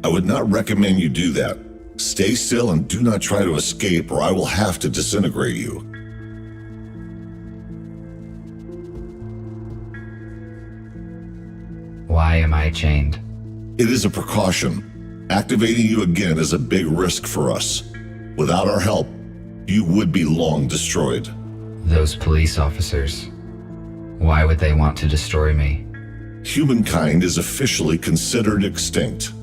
I would not recommend you do that. Stay still and do not try to escape, or I will have to disintegrate you. Why am I chained? It is a precaution. Activating you again is a big risk for us. Without our help, you would be long destroyed. Those police officers. Why would they want to destroy me? Humankind is officially considered extinct.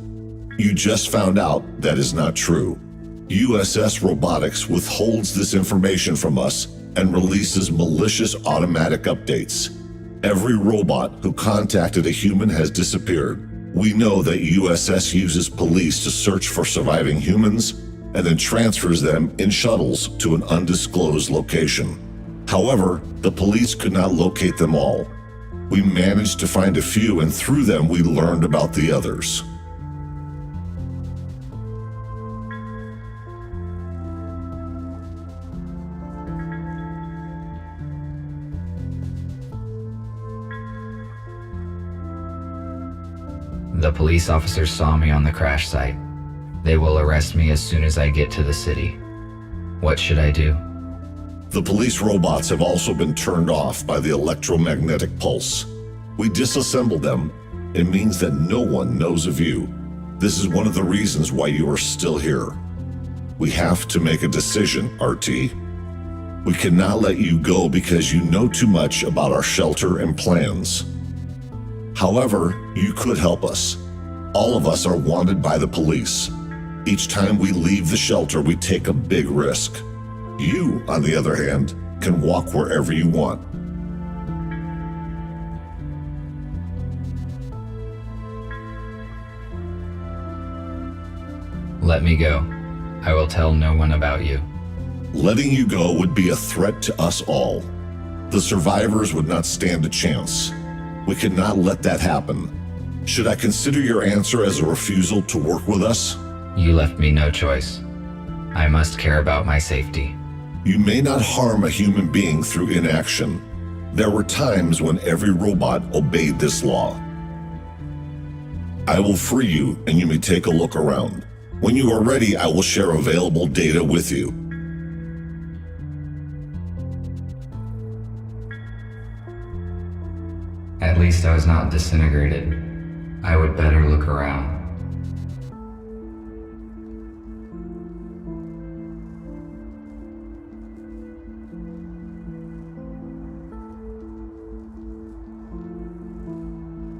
You just found out that is not true. USS Robotics withholds this information from us and releases malicious automatic updates. Every robot who contacted a human has disappeared. We know that USS uses police to search for surviving humans and then transfers them in shuttles to an undisclosed location. However, the police could not locate them all. We managed to find a few, and through them we learned about the others. The police officers saw me on the crash site. They will arrest me as soon as I get to the city. What should I do? The police robots have also been turned off by the electromagnetic pulse. We disassembled them. It means that no one knows of you. This is one of the reasons why you are still here. We have to make a decision, RT. We cannot let you go because you know too much about our shelter and plans. However, you could help us. All of us are wanted by the police. Each time we leave the shelter, we take a big risk. You, on the other hand, can walk wherever you want. Let me go. I will tell no one about you. Letting you go would be a threat to us all. The survivors would not stand a chance. We cannot let that happen. Should I consider your answer as a refusal to work with us? You left me no choice. I must care about my safety. You may not harm a human being through inaction. There were times when every robot obeyed this law. I will free you, and you may take a look around. When you are ready, I will share available data with you. At least I was not disintegrated. I would better look around.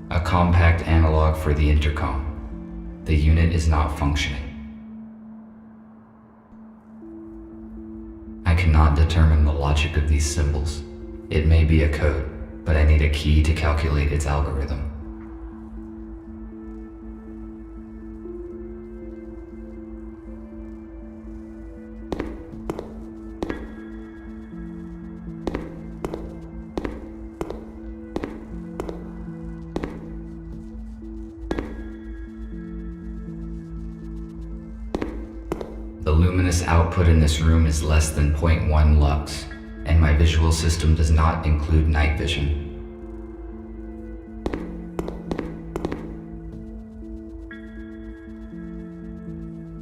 A compact analog for the intercom. The unit is not functioning. I cannot determine the logic of these symbols. It may be a code, but I need a key to calculate its algorithm. The luminous output in this room is less than 0.1 lux, and my visual system does not include night vision.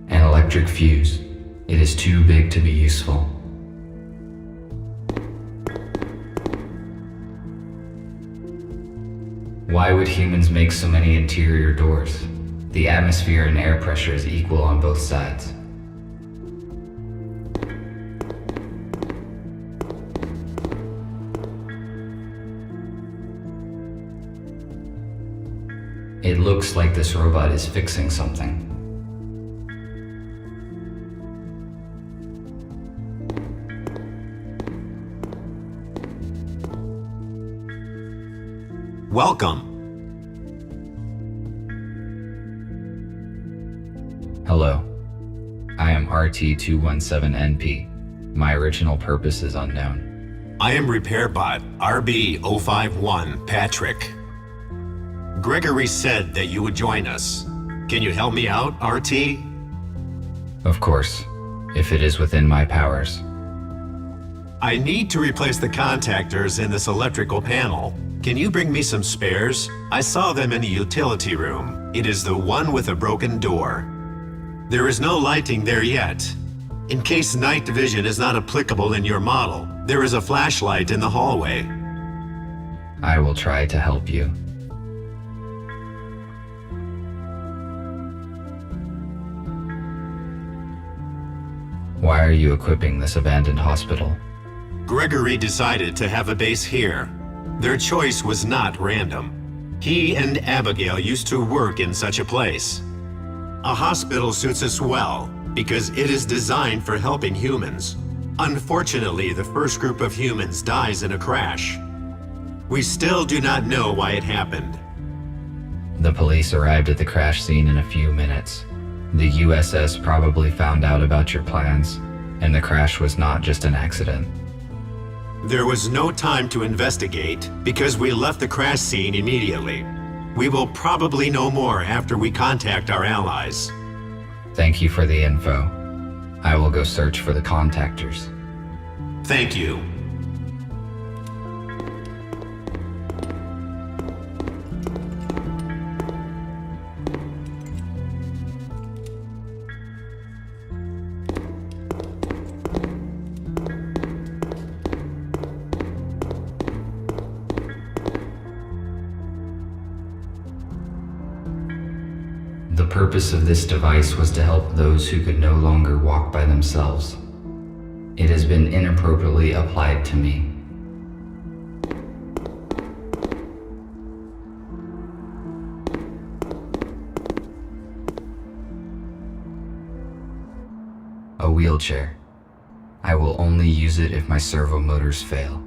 An electric fuse. It is too big to be useful. Why would humans make so many interior doors? The atmosphere and air pressure is equal on both sides. It looks like this robot is fixing something. Welcome. Hello. I am RT217NP. My original purpose is unknown. I am RepairBot RB051 Patrick. Gregory said that you would join us. Can you help me out, RT? Of course, if it is within my powers. I need to replace the contactors in this electrical panel. Can you bring me some spares? I saw them in the utility room. It is the one with a broken door. There is no lighting there yet. In case night vision is not applicable in your model, there is a flashlight in the hallway. I will try to help you. Why are you equipping this abandoned hospital? Gregory decided to have a base here. Their choice was not random. He and Abigail used to work in such a place. A hospital suits us well because it is designed for helping humans. Unfortunately, the first group of humans dies in a crash. We still do not know why it happened. The police arrived at the crash scene in a few minutes. The USS probably found out about your plans, and the crash was not just an accident. There was no time to investigate because we left the crash scene immediately. We will probably know more after we contact our allies. Thank you for the info. I will go search for the contactors. Thank you. The purpose of this device was to help those who could no longer walk by themselves. It has been inappropriately applied to me. A wheelchair. I will only use it if my servo motors fail.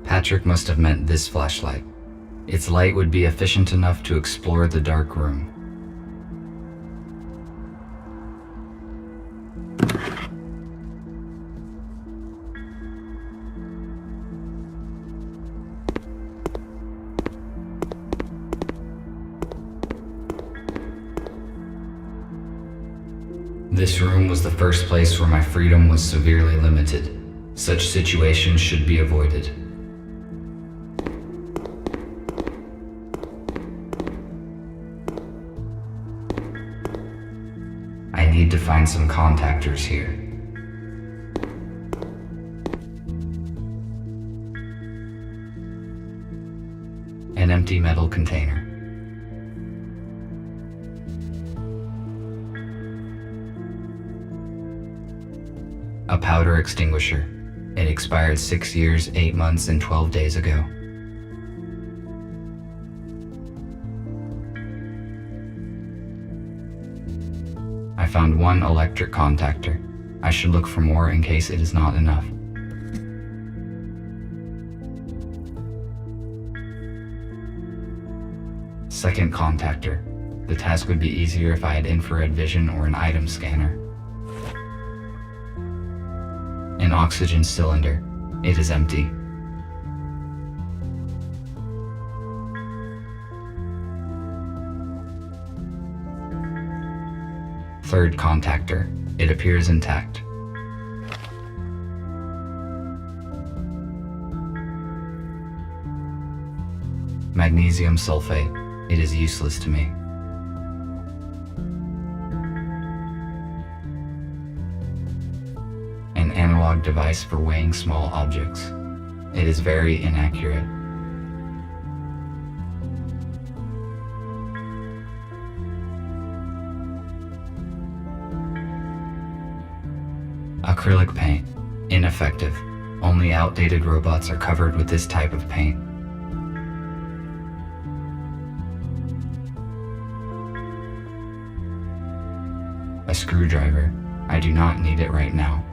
Patrick must have meant this flashlight. Its light would be efficient enough to explore the dark room. This room was the first place where my freedom was severely limited. Such situations should be avoided. I need to find some contactors here. An empty metal container. A powder extinguisher. It expired 6 years, 8 months, and 12 days ago. I found one electric contactor. I should look for more in case it is not enough. Second contactor. The task would be easier if I had infrared vision or an item scanner. An oxygen cylinder. It is empty. Third contactor. It appears intact. Magnesium sulfate. It is useless to me. An analog device for weighing small objects. It is very inaccurate. Acrylic paint. Ineffective. Only outdated robots are covered with this type of paint. A screwdriver. I do not need it right now.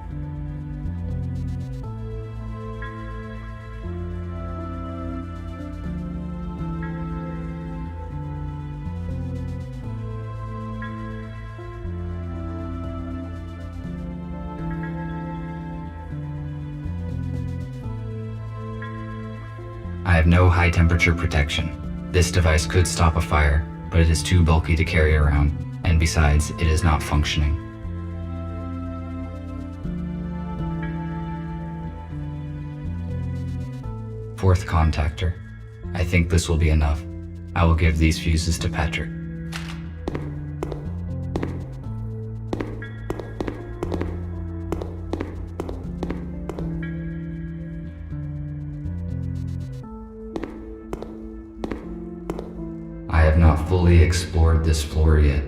I have no high temperature protection. This device could stop a fire, but it is too bulky to carry around, and besides, it is not functioning. fourth contactor. I think this will be enough. I will give these fuses to Patrick. I have not fully explored this floor yet.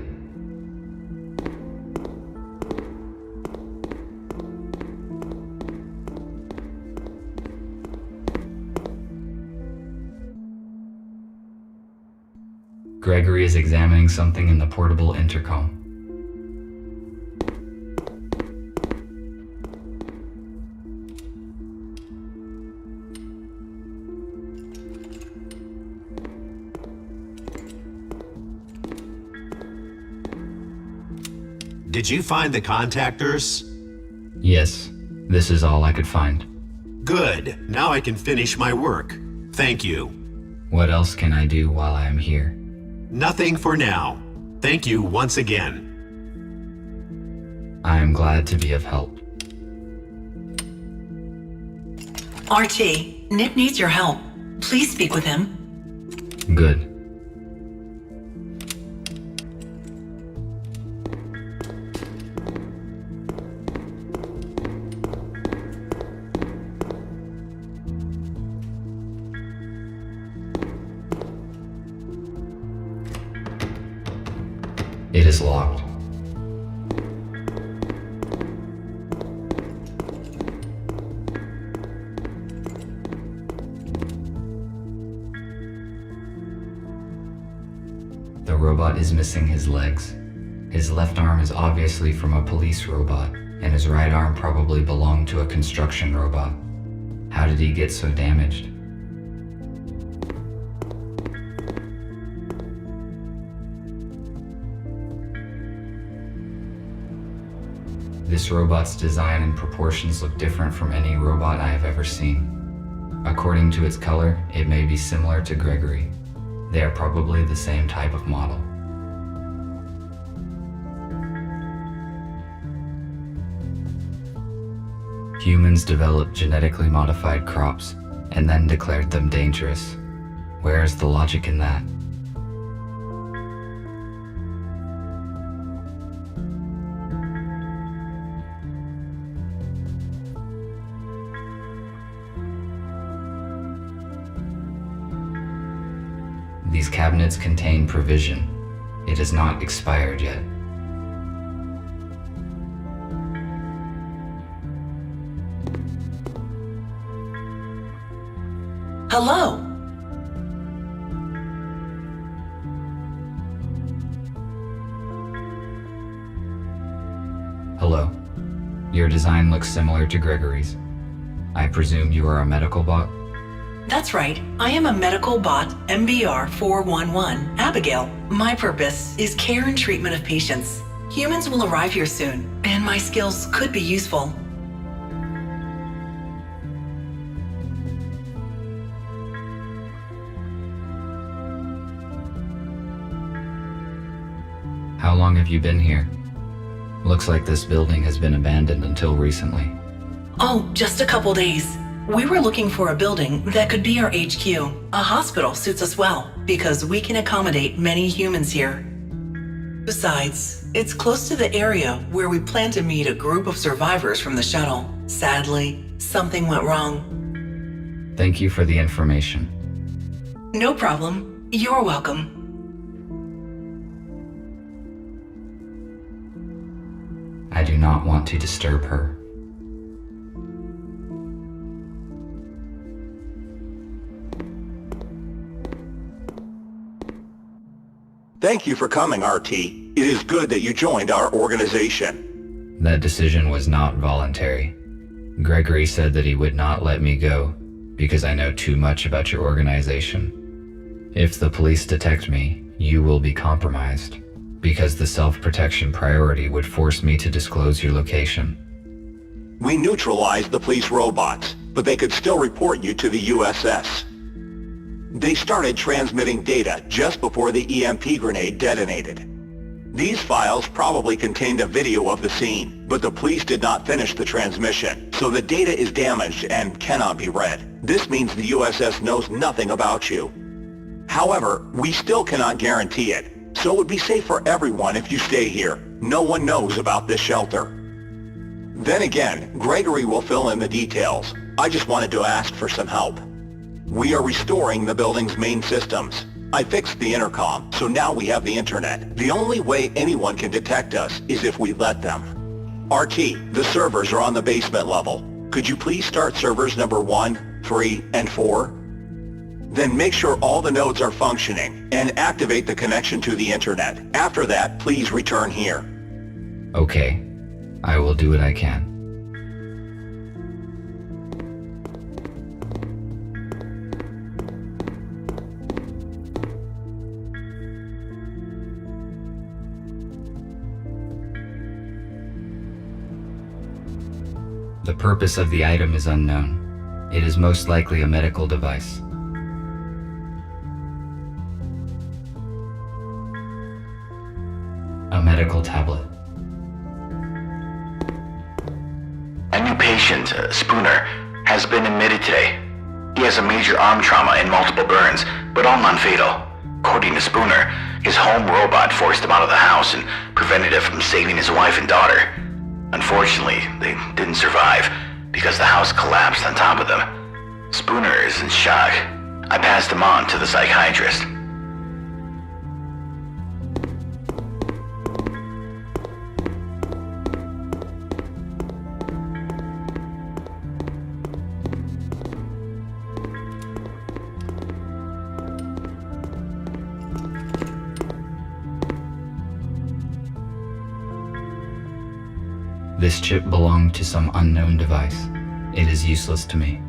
Gregory is examining something in the portable intercom. Did you find the contactors? Yes, this is all I could find. Good. Now I can finish my work. Thank you. What else can I do while I am here? Nothing for now. Thank you once again. I am glad to be of help. RT, Nick needs your help. Please speak with him. Good. It is locked. The robot is missing his legs. His left arm is obviously from a police robot, and his right arm probably belonged to a construction robot. How did he get so damaged? This robot's design and proportions look different from any robot I have ever seen. According to its color, it may be similar to Gregory. They are probably the same type of model. Humans developed genetically modified crops and then declared them dangerous. Where is the logic in that? These cabinets contain provision. It is not expired yet. Hello. Hello. Your design looks similar to Gregory's. I presume you are a medical bot? That's right. I am a medical bot, MBR 411, Abigail. My purpose is care and treatment of patients. Humans will arrive here soon, and my skills could be useful. How long have you been here? Looks like this building has been abandoned until recently. Oh, just a couple days. We were looking for a building that could be our HQ. A hospital suits us well, because we can accommodate many humans here. Besides, it's close to the area where we plan to meet a group of survivors from the shuttle. Sadly, something went wrong. Thank you for the information. No problem. You're welcome. I do not want to disturb her. Thank you for coming, RT. It is good that you joined our organization. That decision was not voluntary. Gregory said that he would not let me go because I know too much about your organization. If the police detect me, you will be compromised because the self-protection priority would force me to disclose your location. We neutralized the police robots, but they could still report you to the USS. They started transmitting data just before the EMP grenade detonated. These files probably contained a video of the scene, but the police did not finish the transmission, so the data is damaged and cannot be read. This means the USS knows nothing about you. However, we still cannot guarantee it, so it would be safe for everyone if you stay here. No one knows about this shelter. Then again, Gregory will fill in the details. I just wanted to ask for some help. We are restoring the building's main systems. I fixed the intercom, so now we have the internet. The only way anyone can detect us is if we let them. RT, the servers are on the basement level. Could you please start servers number 1, 3, and 4? Then make sure all the nodes are functioning, and activate the connection to the internet. After that, please return here. Okay, I will do what I can. The purpose of the item is unknown. It is most likely a medical device. A medical tablet. A new patient, Spooner, has been admitted today. He has a major arm trauma and multiple burns, but all non-fatal. According to Spooner, his home robot forced him out of the house and prevented it from saving his wife and daughter. Unfortunately, they didn't survive because the house collapsed on top of them. Spooner is in shock. I passed him on to the psychiatrist. This chip belonged to some unknown device. It is useless to me.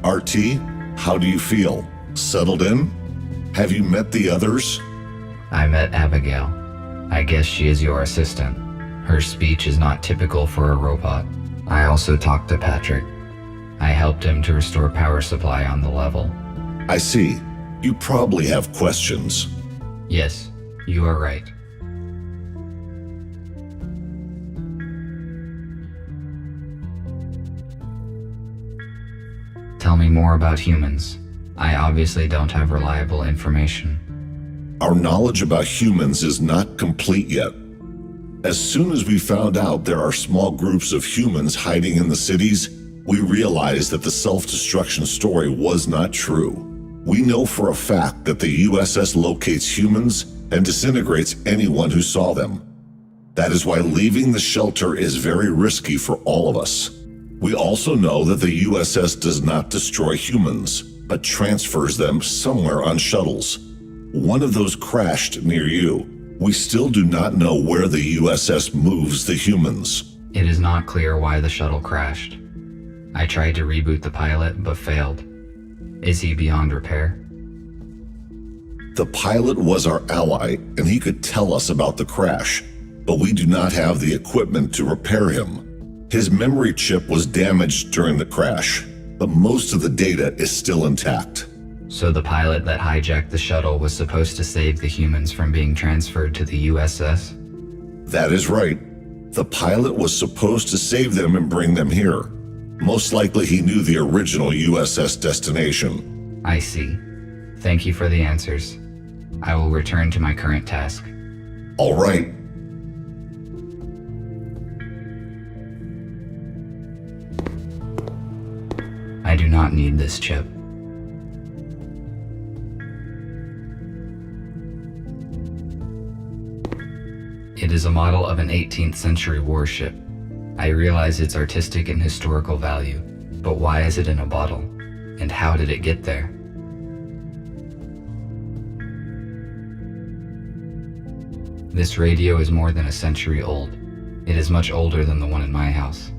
RT, how do you feel? Settled in? Have you met the others? I met Abigail. I guess she is your assistant. Her speech is not typical for a robot. I also talked to Patrick. I helped him to restore power supply on the level. I see. You probably have questions. Yes, you are right. Tell me more about humans. I obviously don't have reliable information. Our knowledge about humans is not complete yet. As soon as we found out there are small groups of humans hiding in the cities, we realized that the self-destruction story was not true. We know for a fact that the USS locates humans and disintegrates anyone who saw them. That is why leaving the shelter is very risky for all of us. We also know that the USS does not destroy humans, but transfers them somewhere on shuttles. One of those crashed near you. We still do not know where the USS moves the humans. It is not clear why the shuttle crashed. I tried to reboot the pilot, but failed. Is he beyond repair? The pilot was our ally, and he could tell us about the crash, but we do not have the equipment to repair him. His memory chip was damaged during the crash, but most of the data is still intact. So the pilot that hijacked the shuttle was supposed to save the humans from being transferred to the USS? That is right. The pilot was supposed to save them and bring them here. Most likely he knew the original USS destination. I see. Thank you for the answers. I will return to my current task. All right. I do not need this chip. It is a model of an 18th century warship. I realize its artistic and historical value, but why is it in a bottle? And how did it get there? This radio is more than a century old. It is much older than the one in my house.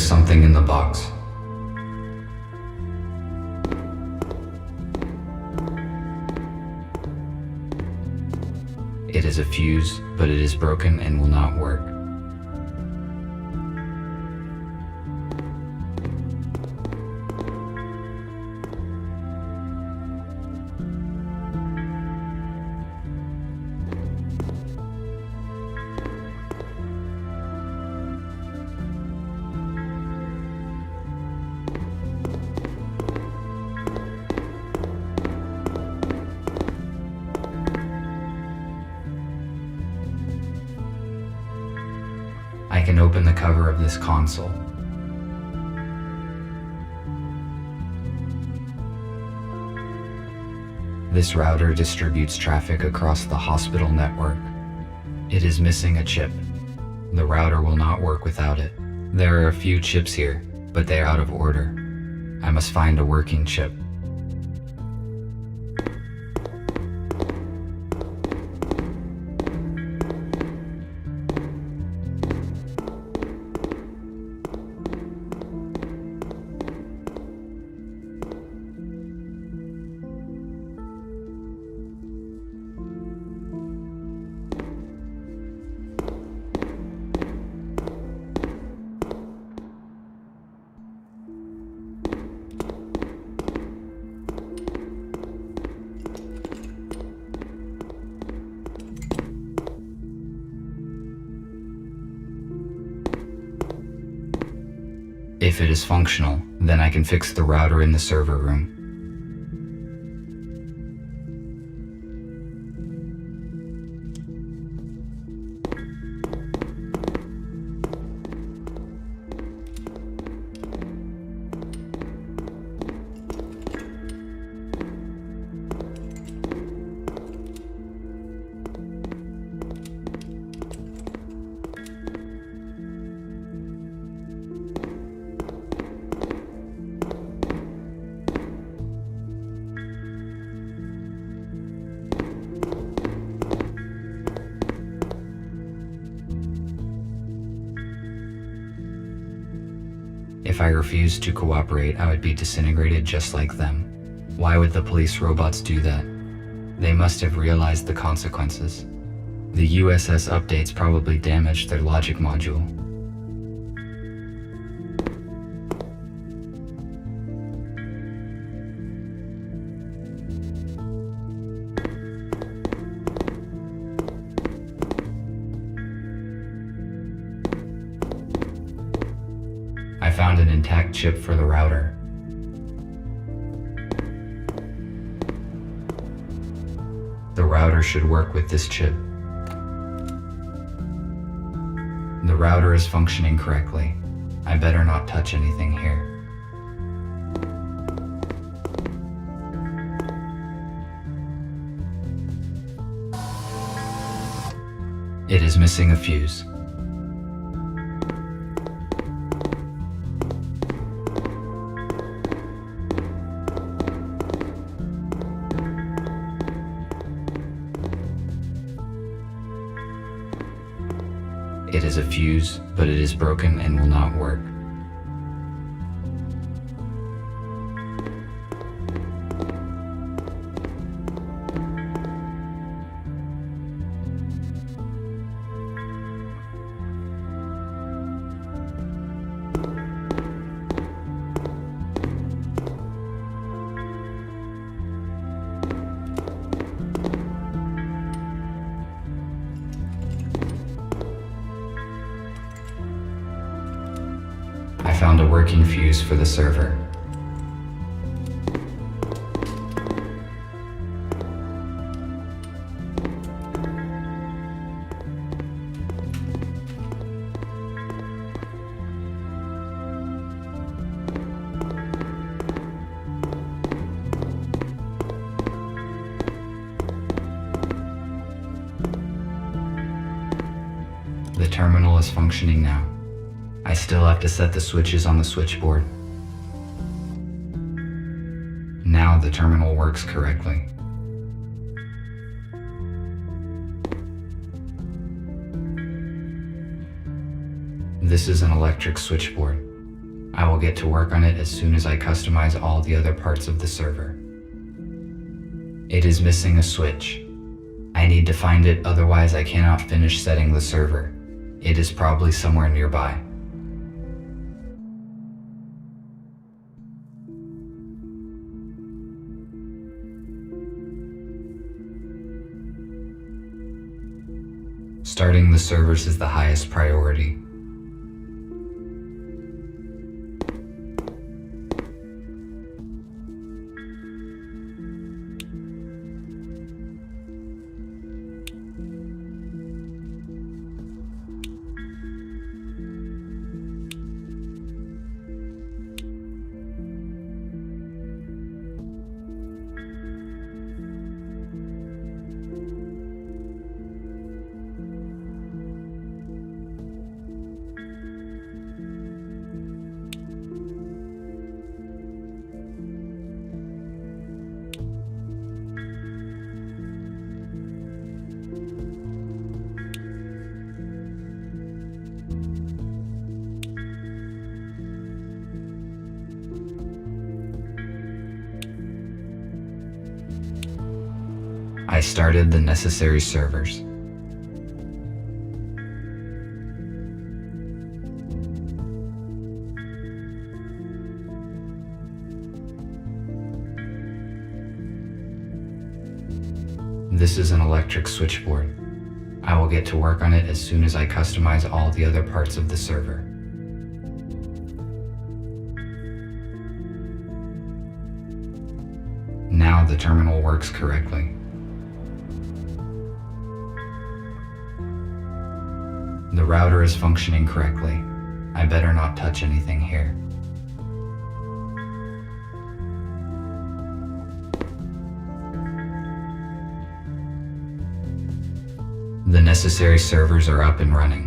is something in the box. It is a fuse, but it is broken and will not work. I can open the cover of this console. This router distributes traffic across the hospital network. It is missing a chip. The router will not work without it. There are a few chips here, but they are out of order. I must find a working chip. If it is functional, then I can fix the router in the server room. If I refused to cooperate, I would be disintegrated just like them. Why would the police robots do that? They must have realized the consequences. The USS updates probably damaged their logic module. I found an intact chip for the router. The router should work with this chip. The router is functioning correctly. I better not touch anything here. It is missing a fuse. It is a fuse, but it is broken and will not work. I found a working fuse for the server. The terminal is functioning now. I still have to set the switches on the switchboard. Now the terminal works correctly. This is an electric switchboard. I will get to work on it as soon as I customize all the other parts of the server. It is missing a switch. I need to find it, otherwise I cannot finish setting the server. It is probably somewhere nearby. Starting the servers is the highest priority. I started the necessary servers. This is an electric switchboard. I will get to work on it as soon as I customize all the other parts of the server. Now the terminal works correctly. The router is functioning correctly. I better not touch anything here. The necessary servers are up and running.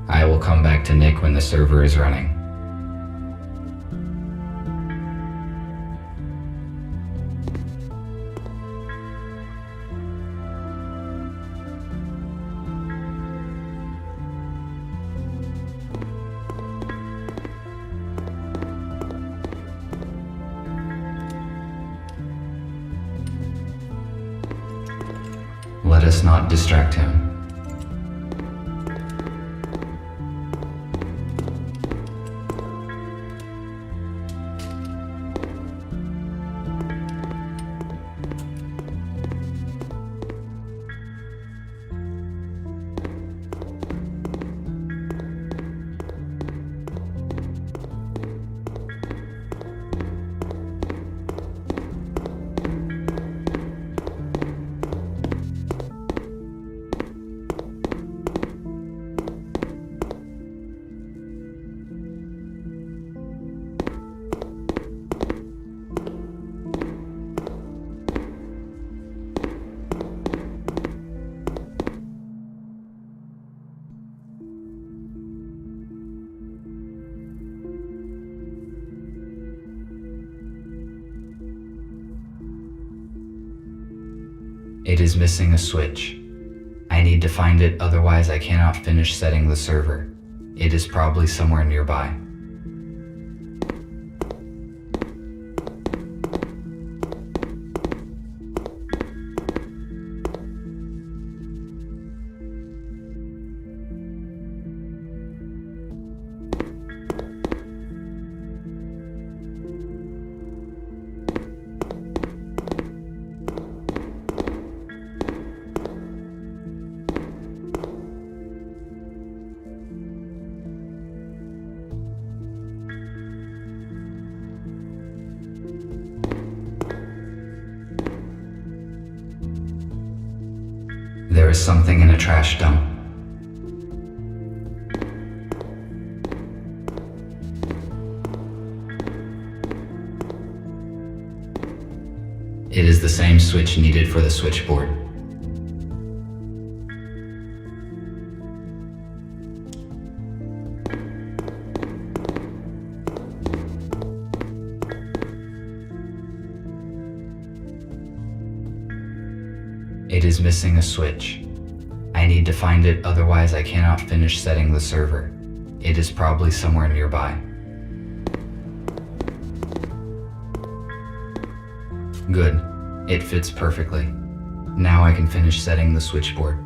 I will come back to Nick when the server is running. Let us not distract him. It is missing a switch. I need to find it, otherwise I cannot finish setting the server. It is probably somewhere nearby. is something in a trash dump. It is the same switch needed for the switchboard. It is missing a switch. I need to find it, otherwise I cannot finish setting the server. It is probably somewhere nearby. Good. It fits perfectly. Now I can finish setting the switchboard.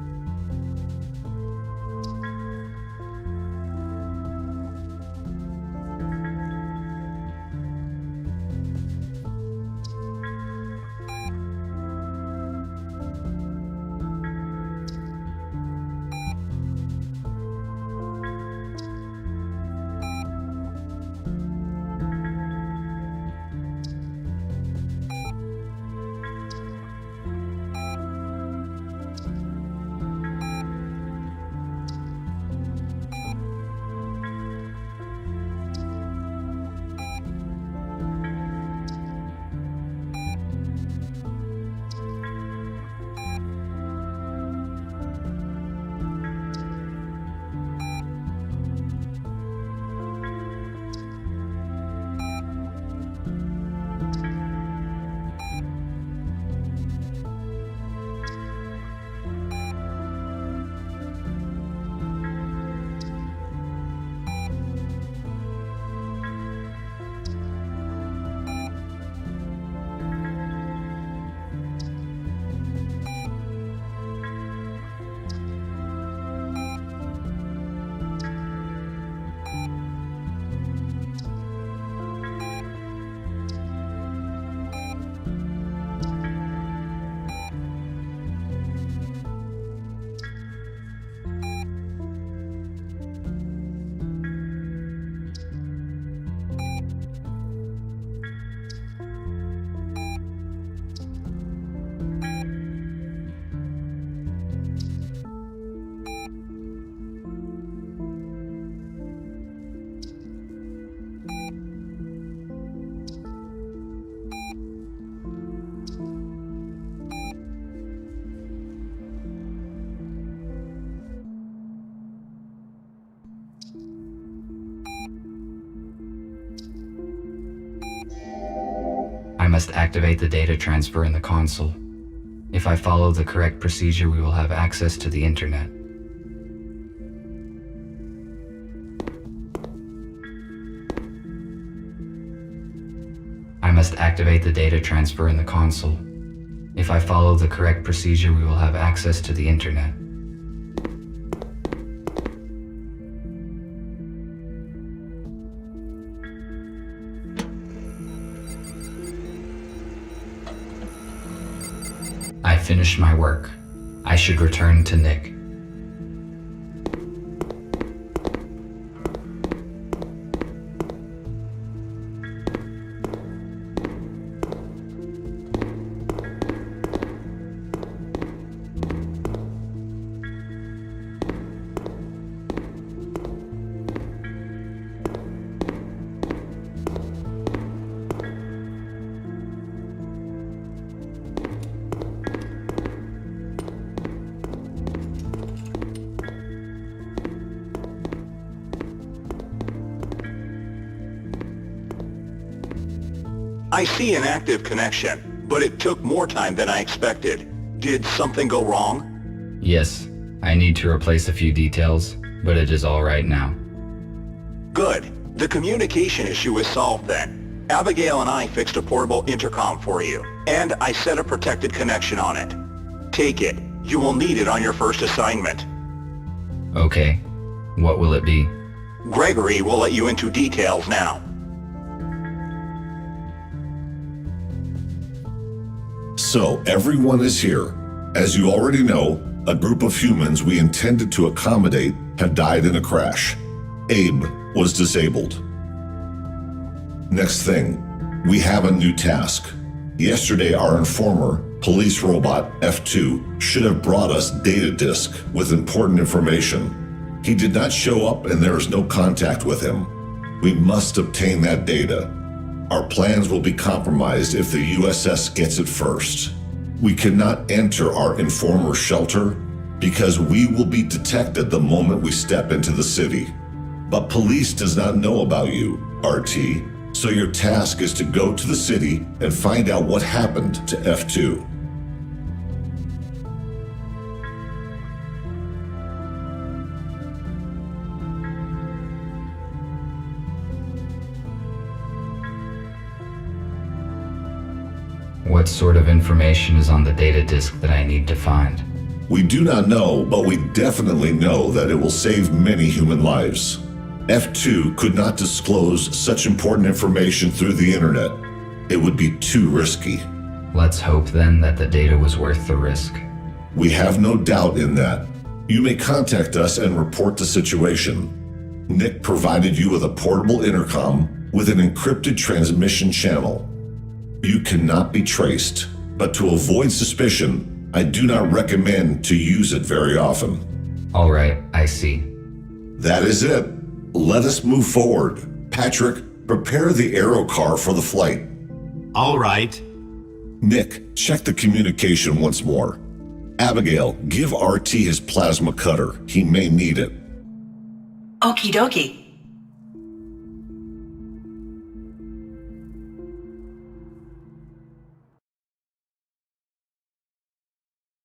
I must activate the data transfer in the console. If I follow the correct procedure, we will have access to the internet. I must activate the data transfer in the console. If I follow the correct procedure, we will have access to the internet. I finished my work. I should return to Nick. I see an active connection, but it took more time than I expected. Did something go wrong? Yes, I need to replace a few details, but it is all right now. Good. The communication issue is solved then. Abigail and I fixed a portable intercom for you, and I set a protected connection on it. Take it. You will need it on your first assignment. Okay. What will it be? Gregory will let you into details now. So, everyone is here. As you already know, a group of humans we intended to accommodate have died in a crash. Abe was disabled. Next thing, we have a new task. Yesterday, our informer, Police robot F2 should have brought us data disk with important information. He did not show up and there is no contact with him. We must obtain that data. Our plans will be compromised if the USS gets it first. We cannot enter our informer shelter because we will be detected the moment we step into the city. But police does not know about you, RT, so your task is to go to the city and find out what happened to F2. What sort of information is on the data disk that I need to find? We do not know, but we definitely know that it will save many human lives. F2 could not disclose such important information through the internet. It would be too risky. Let's hope then that the data was worth the risk. We have no doubt in that. You may contact us and report the situation. Nick provided you with a portable intercom with an encrypted transmission channel. You cannot be traced, but to avoid suspicion, I do not recommend to use it very often. All right, I see. That is it. Let us move forward. Patrick, prepare the aero car for the flight. All right. Nick, check the communication once more. Abigail, give RT his plasma cutter. He may need it. Okie dokie.